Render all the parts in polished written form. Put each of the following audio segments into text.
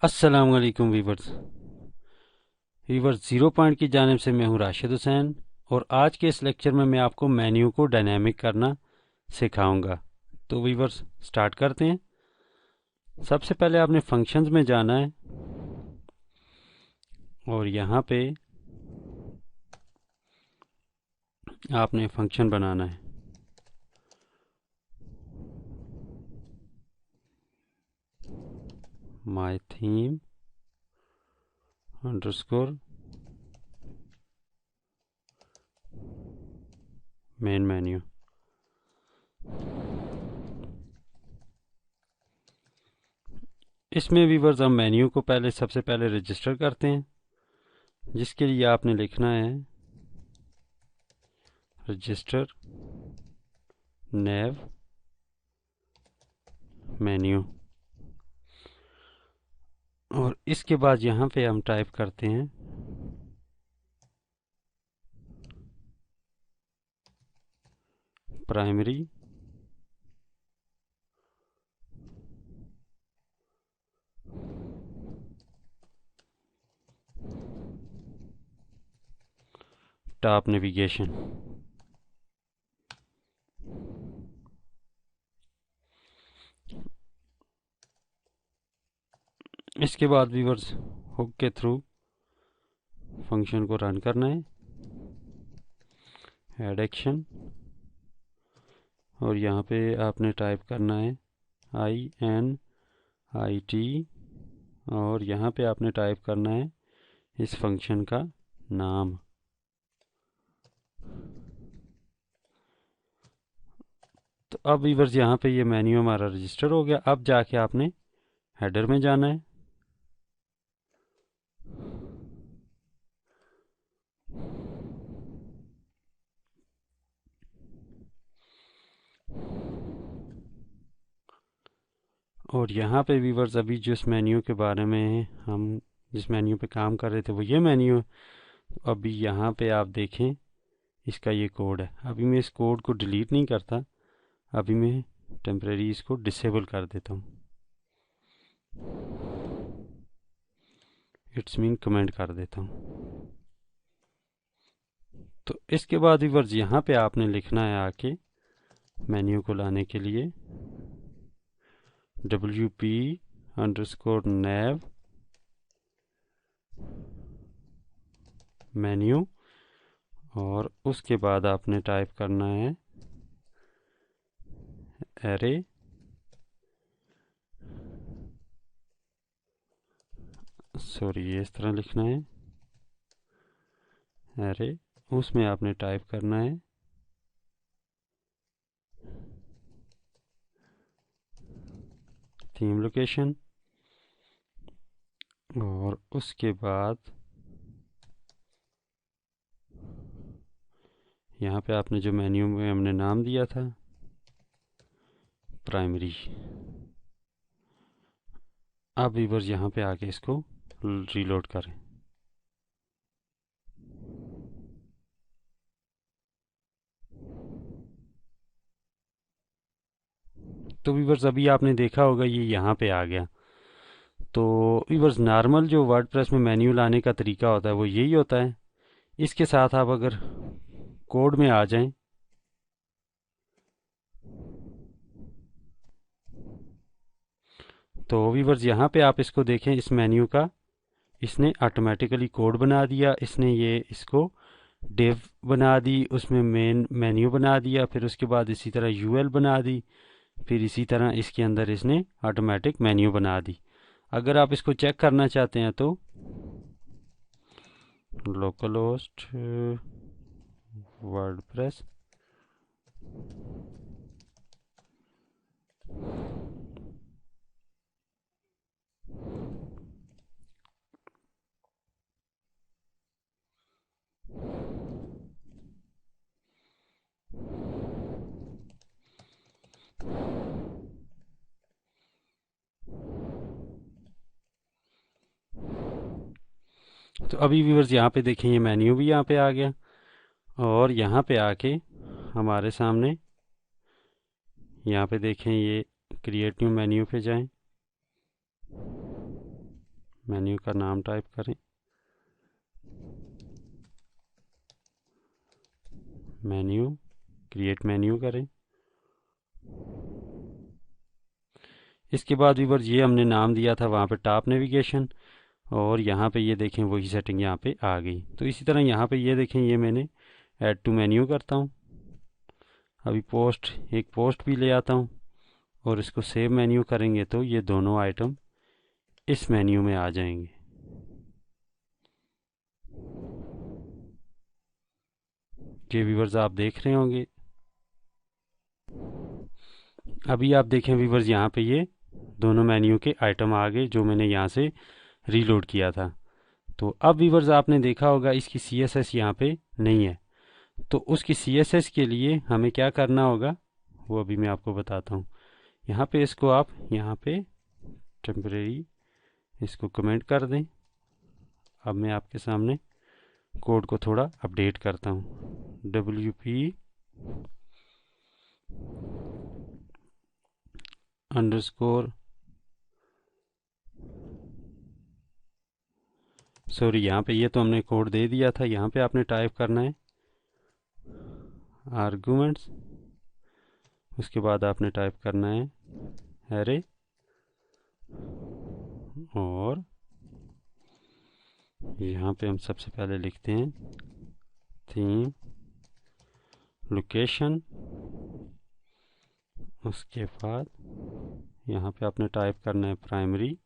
अस्सलाम वालेकुम viewers. Zero point की जानिब से मैं हूं राशिद हुसैन और आज के इस लेक्चर में मैं आपको मेन्यू को डायनामिक करना सिखाऊंगा। तो वीवर्स स्टार्ट करते हैं। सबसे पहले आपने फंक्शंस में जाना है और यहाँ पे आपने फंक्शन बनाना है। My theme underscore main menu. इसमें वीवर्स हम मेन्यू को सबसे पहले रजिस्टर करते हैं, जिसके लिए आपने लिखना है रजिस्टर नेव मेन्यू। और इसके बाद यहाँ पे हम टाइप करते हैं प्राइमरी टॉप नेविगेशन। इसके बाद व्यूअर्स हुक के थ्रू फंक्शन को रन करना है, ऐड एक्शन, और यहाँ पे आपने टाइप करना है INIT और यहाँ पे आपने टाइप करना है इस फंक्शन का नाम। तो अब व्यूअर्स यहाँ पे ये मेन्यू हमारा रजिस्टर हो गया। अब जाके आपने हेडर में जाना है। और यहाँ पे व्यूअर्स अभी जिस मेन्यू के बारे में हम जिस मेन्यू पे काम कर रहे थे वो ये मेन्यू। अभी यहाँ पे आप देखें इसका ये कोड है। अभी मैं इस कोड को डिलीट नहीं करता, अभी मैं टेम्परेरी इसको डिसेबल कर देता हूँ। इट्स मीन कमेंट कर देता हूँ। तो इसके बाद व्यूअर्स यहाँ पे आपने लिखना है आके मेन्यू को लाने के लिए WP_nav मेन्यू, और उसके बाद आपने टाइप करना है एरे, सॉरी ये इस तरह लिखना है एरे। उसमें आपने टाइप करना है थीम लोकेशन, और उसके बाद यहाँ पे आपने जो मेन्यू में हमने नाम दिया था प्राइमरी। अब व्यूअर्स यहाँ पे आके इसको रीलोड करें। तो व्यूअर्स अभी आपने देखा होगा ये यहाँ पे आ गया। तो व्यूअर्स नॉर्मल जो वर्डप्रेस में मेन्यू लाने का तरीका होता है वो यही होता है। इसके साथ आप अगर कोड में आ जाएं तो व्यूअर्स यहाँ पे आप इसको देखें, इस मेन्यू का इसने ऑटोमेटिकली कोड बना दिया। इसने ये इसको डिव बना दी, उसमें मेन मेन्यू बना दिया, फिर उसके बाद इसी तरह यूएल बना दी, फिर इसी तरह इसके अंदर इसने ऑटोमेटिक मेन्यू बना दी। अगर आप इसको चेक करना चाहते हैं तो लोकल होस्ट वर्डप्रेस तो अभी व्यूवर्स यहाँ पे देखें ये मेन्यू भी यहाँ पे आ गया। और यहाँ पे आके हमारे सामने यहाँ पे देखें ये क्रिएट न्यू मेन्यू पे जाएं। मेन्यू का नाम टाइप करें, मेन्यू, क्रिएट मेन्यू करें। इसके बाद व्यूअर्स ये हमने नाम दिया था वहाँ पे टॉप नेविगेशन, और यहाँ पे ये देखें वही सेटिंग यहाँ पे आ गई। तो इसी तरह यहाँ पे ये देखें ये मैंने ऐड टू मेन्यू करता हूँ। अभी पोस्ट, एक पोस्ट भी ले आता हूँ और इसको सेव मेन्यू करेंगे तो ये दोनों आइटम इस मेन्यू में आ जाएंगे। ये व्यूअर्स आप देख रहे होंगे। अभी आप देखें व्यूअर्स यहाँ पे ये दोनों मेन्यू के आइटम आ गए जो मैंने यहाँ से रीलोड किया था। तो अब व्यूअर्स आपने देखा होगा इसकी CSS यहाँ पे नहीं है, तो उसकी CSS के लिए हमें क्या करना होगा वो अभी मैं आपको बताता हूँ। यहाँ पे इसको आप यहाँ पे टेम्परेरी इसको कमेंट कर दें। अब मैं आपके सामने कोड को थोड़ा अपडेट करता हूँ। WP अंडरस्कोर, सॉरी यहाँ पे ये तो हमने कोड दे दिया था। यहाँ पे आपने टाइप करना है आर्गुमेंट्स, उसके बाद आपने टाइप करना है एरे, और यहाँ पे हम सबसे पहले लिखते हैं थीम लोकेशन। उसके बाद यहाँ पे आपने टाइप करना है प्राइमरी,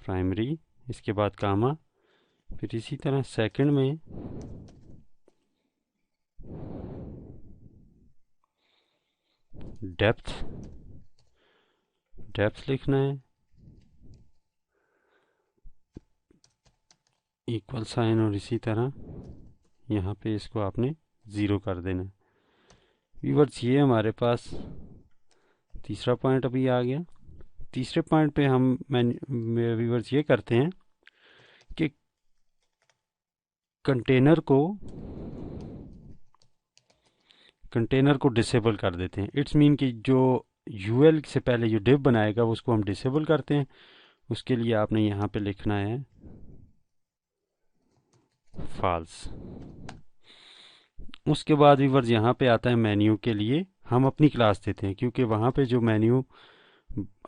प्राइमरी, इसके बाद कामा, फिर इसी तरह सेकंड में डेप्थ, डेप्थ लिखना है, इक्वल साइन, और इसी तरह यहाँ पे इसको आपने 0 कर देना है। व्यूअर्स ये हमारे पास तीसरा पॉइंट अभी आ गया। तीसरे पॉइंट पे हम व्यूअर्स ये करते हैं कि कंटेनर को डिसेबल कर देते हैं। इट्स मीन कि जो यूएल से पहले जो डिव बनाएगा उसको हम डिसेबल करते हैं। उसके लिए आपने यहाँ पे लिखना है फॉल्स। उसके बाद व्यूअर्स यहाँ पे आता है मेन्यू के लिए हम अपनी क्लास देते हैं, क्योंकि वहाँ पे जो मेन्यू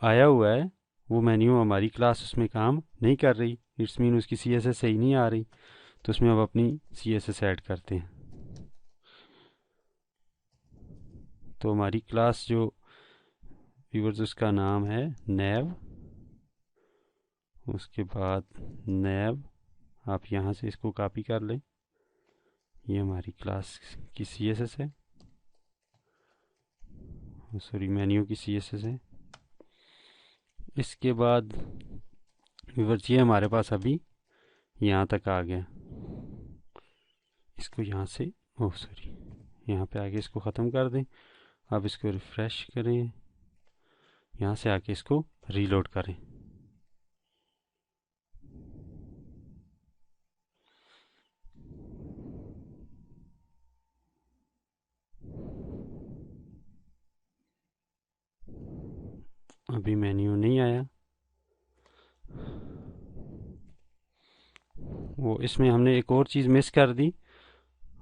आया हुआ है वो मेन्यू हमारी क्लास उसमें काम नहीं कर रही। इट्स मीन उसकी CSS सही नहीं आ रही, तो उसमें हम अपनी CSS ऐड करते हैं। तो हमारी क्लास जो व्यूअर्स उसका नाम है नेव, उसके बाद नेव, आप यहाँ से इसको कॉपी कर लें, ये हमारी क्लास की CSS है, सॉरी मेन्यू की CSS है। इसके बाद व्यूअर्स ये हमारे पास अभी यहाँ तक आ गया। इसको यहाँ से, ओह सॉरी, यहाँ पे आके इसको ख़त्म कर दें। अब इसको रिफ़्रेश करें, यहाँ से आके इसको रीलोड करें। अभी मेन्यू नहीं आया, वो इसमें हमने एक और चीज़ मिस कर दी।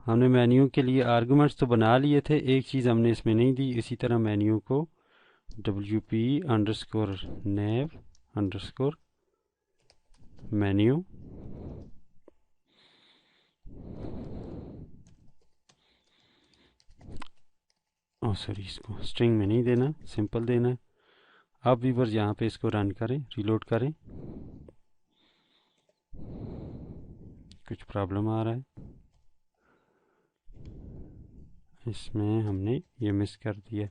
हमने मेन्यू के लिए आर्गुमेंट्स तो बना लिए थे, एक चीज़ हमने इसमें नहीं दी। इसी तरह मेन्यू को WP अंडरस्कोर नेव अंडरस्कोर मेन्यू, ओह सॉरी, इसको स्ट्रिंग में नहीं देना, सिंपल देना है। अब व्यूअर्स यहाँ पे इसको रन करें, रीलोड करें। कुछ प्रॉब्लम आ रहा है, इसमें हमने ये मिस कर दिया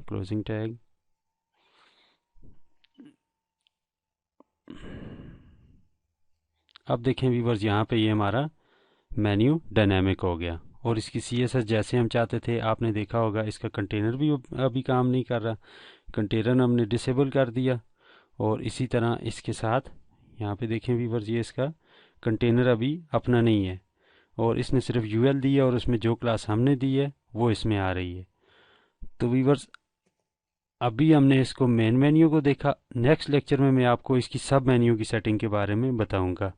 क्लोजिंग टैग। अब देखें व्यूअर्स यहाँ पे ये हमारा मेन्यू डायनेमिक हो गया, और इसकी CSS जैसे हम चाहते थे। आपने देखा होगा इसका कंटेनर भी अभी काम नहीं कर रहा, कंटेनर हमने डिसेबल कर दिया। और इसी तरह इसके साथ यहाँ पे देखें व्यूअर्स ये इसका कंटेनर अभी अपना नहीं है, और इसने सिर्फ UL दी है, और उसमें जो क्लास हमने दी है वो इसमें आ रही है। तो व्यूअर्स अभी हमने इसको मेन मेन्यू को देखा, नेक्स्ट लेक्चर में मैं आपको इसकी सब मेन्यू की सेटिंग के बारे में बताऊंगा।